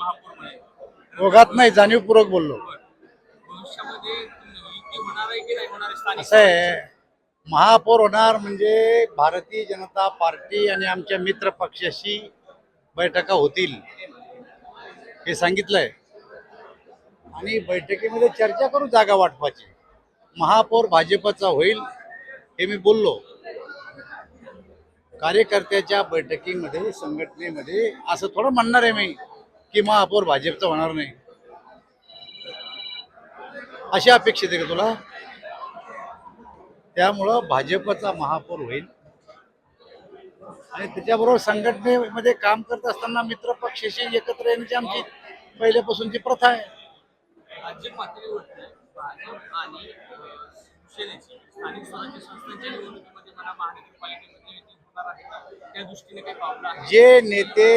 महापौरमुळे. दोघात नाही, जाणीवपूर्वक बोललो. भविष्यामध्ये युती होणार आहे की नाही होणार आहे स्थानिक असं आहे, महापौर होणार म्हणजे भारतीय जनता पार्टी आणि आमच्या मित्र पक्षाशी बैठका होतील हे सांगितलंय आणि बैठकीमध्ये चर्चा करू जागा वाटपाची. महापौर भाजपचा होईल हे मी बोललो. कार्यकर्त्याच्या बैठकीमध्ये संघटनेमध्ये असं थोडं म्हणणार आहे मी की महापौर भाजपचा होणार नाही. अशी अपेक्षित आहे का तुला? त्यामुळं भाजपचा महापौर होईल आणि त्याच्याबरोबर संघटनेमध्ये काम करत असताना मित्र पक्षाशी एकत्र येण्याची आमची पहिल्यापासूनची प्रथा आहे. राज्य पातळीवरती भाजप आणि शिवसेनेची स्थानिक स्वराज्य संस्थांच्या निवडणुकीमध्ये मला महानगरपालिकेमध्ये युती होणार आहे का? त्या दृष्टीने काही पावलं आहे? जे नेते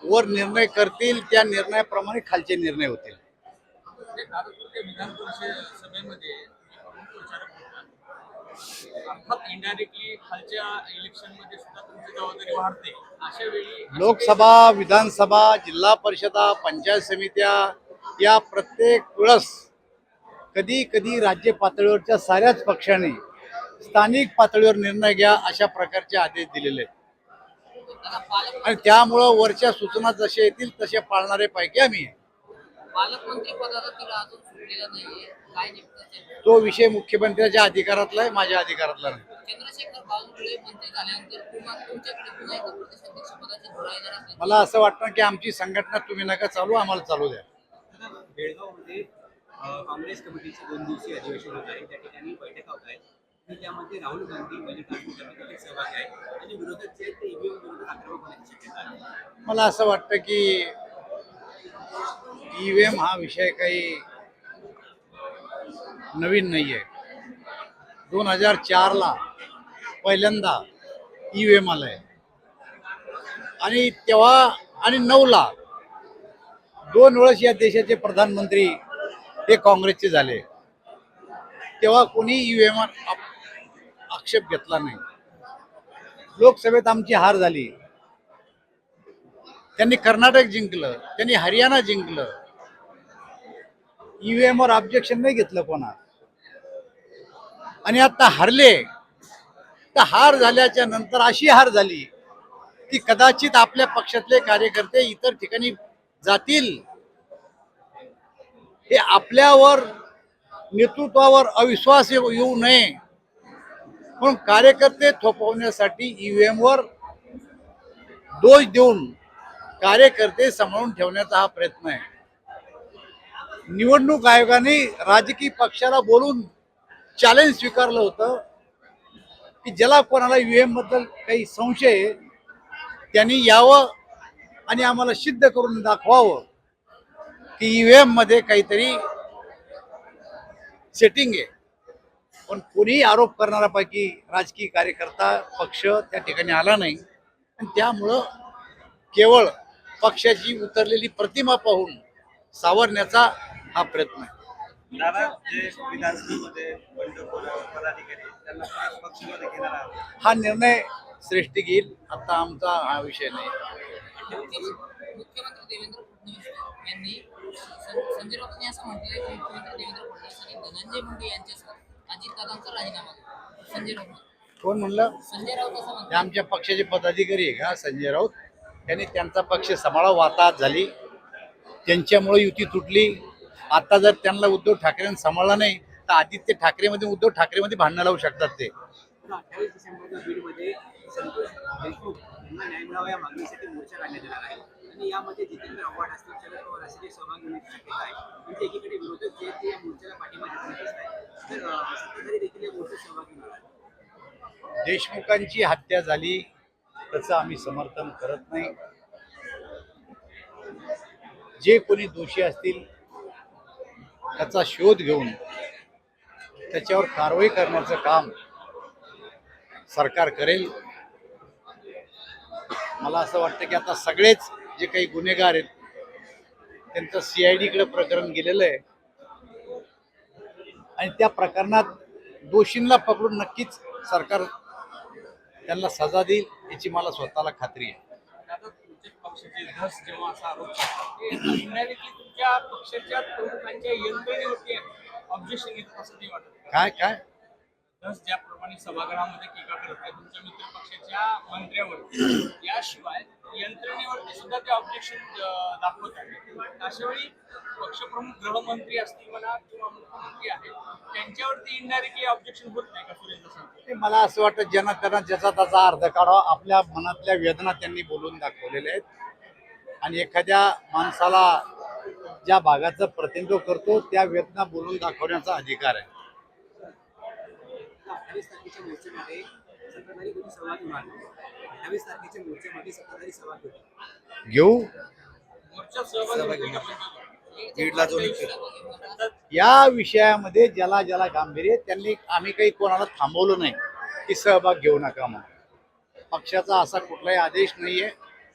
वर निर्णय करतील त्या निर्णयाप्रमाणे खालचे निर्णय होतील. नागपूरच्या विधान परिषद सभेमध्ये प्रमुख प्रचारक होतात. अर्थात इनडायरेक्टली खालच्या इलेक्शनमध्ये सुद्धा तुमची जबाबदारी वाढते. अशा वेळी लोकसभा, विधानसभा, जिल्हा परिषदा, पंचायत समित्या या प्रत्येक वेळेस कधी कधी राज्य पातळीवरच्या साऱ्याच पक्षांनी स्थानिक पातळीवर निर्णय घ्या अशा प्रकारचे आदेश दिलेले आहेत आणि त्यामुळं वरच्या सूचना जसे येतील तसे पाळणारे पैकी आम्ही आहे. पालकमंत्री पदाचा तिला अजून सुटलेला नाहीये. काय नेमकं तो विषय मुख्यमंत्र्याच्या अधिकारातला आहे, माझ्या अधिकारातला नाही. चंद्रशेखर बावनकुळे मंत्री झाल्यानंतर तुमच्याकडे पुन्हा एकदा प्रदेशाध्यक्ष पदाची धुरा येणार असल्याची मला असं वाटतं की आमची संघटना तुम्ही नका चालू, आम्हाला चालू द्या. बेळगावमध्ये काँग्रेस कमिटीचे 2 दिवसीय अधिवेशन होत आहे. त्या ठिकाणी बैठका होत आहेत आणि त्यामध्ये राहुल गांधी मल्लिकार्जुन खरगे सहभागी आहेत आणि विरोधक जे आहेत ते ईव्हीएम विरोधात आक्रमक होण्याची शक्यता आहे. मला असं वाटतं की ईव्हीएम हा विषय काही नवीन नाही आहे. 2004ला पहिल्यांदा ईव्हीएम आलाय आणि तेव्हा आणि 9ला 2 वेळेस या देशाचे प्रधानमंत्री हे काँग्रेसचे झाले. तेव्हा कोणी ईव्हीएम आक्षेप घेतला नाही. लोकसभेत आमची हार झाली, त्यांनी कर्नाटक जिंकलं, त्यांनी हरियाणा जिंकलं. ईव्हीएम वर ऑब्जेक्शन नाही घेतलं कोणा आणि आता हारले. तर हार झाल्याच्या नंतर अशी हार झाली की कदाचित आपल्या पक्षातले कार्यकर्ते इतर ठिकाणी जातील. हे आपल्यावर नेतृत्वावर अविश्वास येऊ नये म्हणून कार्यकर्ते थोपवण्यासाठी ईव्हीएम वर दोष देऊन कार्यकर्ते सांभाळून ठेवण्याचा हा प्रयत्न आहे. निवडणूक आयोगाने राजकीय पक्षाला बोलून चॅलेंज स्वीकारलं होतं की ज्याला कोणाला ईव्हीएम बद्दल काही संशय आहे त्यांनी यावं आणि आम्हाला सिद्ध करून दाखवावं की ईव्हीएम मध्ये काहीतरी सेटिंग आहे. पण कोणीही आरोप करणाऱ्यापैकी राजकीय कार्यकर्ता पक्ष त्या ठिकाणी आला नाही आणि त्यामुळं केवळ पक्षाची उतरलेली प्रतिमा पाहून सावरण्याचा हा प्रयत्न आहे. दादा जे विधानसभेमध्ये बंडखोर पदाधिकारी त्यांना पक्षामध्ये घेणार आहात. हा निर्णय श्रेष्ठी घेईल. आता आमचा हा विषय नाही. मुख्यमंत्री देवेंद्र फडणवीस यांनी संजय राऊतांनी असं म्हटलंय की मुख्यमंत्री देवेंद्र फडणवीस आणि धनंजय मुंडे यांच्यासह अजितदादांचा राजीनामा द्या. संजय राऊत कोण म्हणलं? संजय राऊत असं ते म्हणतात. आमच्या पक्षाचे पदाधिकारी आहे का संजय राऊत? त्यांनी त्यांचा पक्ष सांभाळा. वाताहत झाली, त्यांच्यामुळे युती तुटली. आता जर त्यांना उद्धव ठाकरेंनी सांभाळला नाही तर आदित्य ठाकरेमध्ये उद्धव ठाकरेमध्ये भांडणं लावू शकतात ते. 28 डिसेंबरला बीडमध्ये संतोष देशमुख यांना न्याय मिळावा या मागणीसाठी मोर्चा काढण्यात येणार आहे आणि यामध्ये जितेंद्र आव्हाड असतील, शरद पवार असतील सहभागी होण्याची शक्यता आहे. म्हणजे एकीकडे विरोधक जे ते या मोर्चाला पाठिंबा देत दिसत आहे, तर सत्ताधारी देखील या मोर्चात सहभागी होणार आहे. देशमुखांची हत्या झाली त्याचं आम्ही समर्थन करत नाही. जे कोणी दोषी असतील त्याचा शोध घेऊन त्याच्यावर कारवाई करण्याचं काम सरकार करेल. मला असं वाटतं की आता सगळेच जे काही गुन्हेगार आहेत त्यांचं CID कडे प्रकरण गेलेलं आहे आणि त्या प्रकरणात दोषींना पकडून नक्कीच सरकार त्यांना सजा देईल याची मला स्वतःला खात्री आहे. आता प्रत्येक पक्षाचे धस जेव्हा असा आरोप करतात ते इनडायरेक्टली तुमच्या पक्षाच्या प्रमुखांच्या यंत्रणेवरती ऑब्जेक्शन येत असं नाही वाटत. काय धस ज्याप्रमाणे सभागृहामध्ये टीका करत आहे तुमच्या मित्र पक्षाच्या मंत्र्यावरती, याशिवाय यंत्रणेवरती सुद्धा ते ऑब्जेक्शन दाखवत आहेत. अशा वेळी पक्षप्रमुख गृहमंत्री असतील म्हणा किंवा मुख्यमंत्री आहेत त्यांच्यावरती इनडायरेक्टली ऑब्जेक्शन होत नाही का सुरेंद्र सांगतो? ते मला असं वाटतं ज्यांना त्यांना ज्याचा त्याचा अर्थ काढावा. आपल्या मनातल्या वेदना त्यांनी बोलून दाखवलेल्या आहेत आणि एखाद्या माणसाला ज्या भागाचं प्रतिनिधित्व करतो त्या वेदना बोलून दाखवण्याचा अधिकार आहे. 28 तारखेच्या मोर्चामध्ये सत्ताधारी कोणी सहभाग होणार नाही. 28 तारखेच्या मोर्चामध्ये सत्ताधारी सहभाग होते. घेऊ मोर्चात सहभागी होतील का पण? बीडला जो या विषयामध्ये ज्याला ज्याला गांभीर्य आहे, त्यांनी आम्ही काही कोणाला थांबवलं नाही की सहभाग घेऊ नका म्हणून. पक्षाचा असा कुठलाही आदेश नाहीये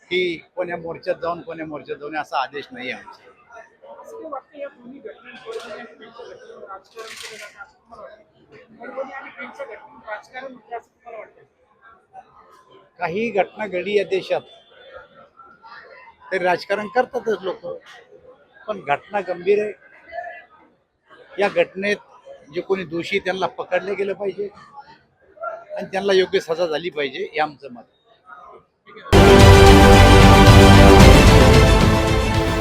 की कोण्या मोर्चात जाऊन कोण्या मोर्चात जाऊन असा आदेश नाहीये आमचा. असं काय वाटतं या दोन्ही घटनांबरोबर आणि त्यांच्या घटनेवर राजकारण केलं जातं असं तुम्हाला वाटतं? परभणी आणि त्यांच्या घटनेवर राजकारण होतं असं तुम्हाला वाटतं? काही घटना घडली या देशात ते राजकारण करतातच लोक, पण घटना गंभीर आहे. या घटनेत जे कोणी दोषी आहे, त्यांना पकडले गेलं पाहिजे आणि त्यांना योग्य सजा झाली पाहिजे हे आमचं मत.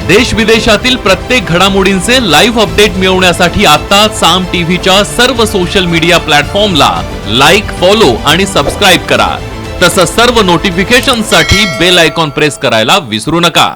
देश विदेशातील प्रत्येक घडामोडींचे लाईव्ह अपडेट मिळवण्यासाठी आता साम टीव्हीच्या सर्व सोशल मीडिया प्लॅटफॉर्मला लाईक, फॉलो आणि सबस्क्राईब करा. तसंच सर्व नोटिफिकेशनसाठी बेल आयकॉन प्रेस करायला विसरू नका.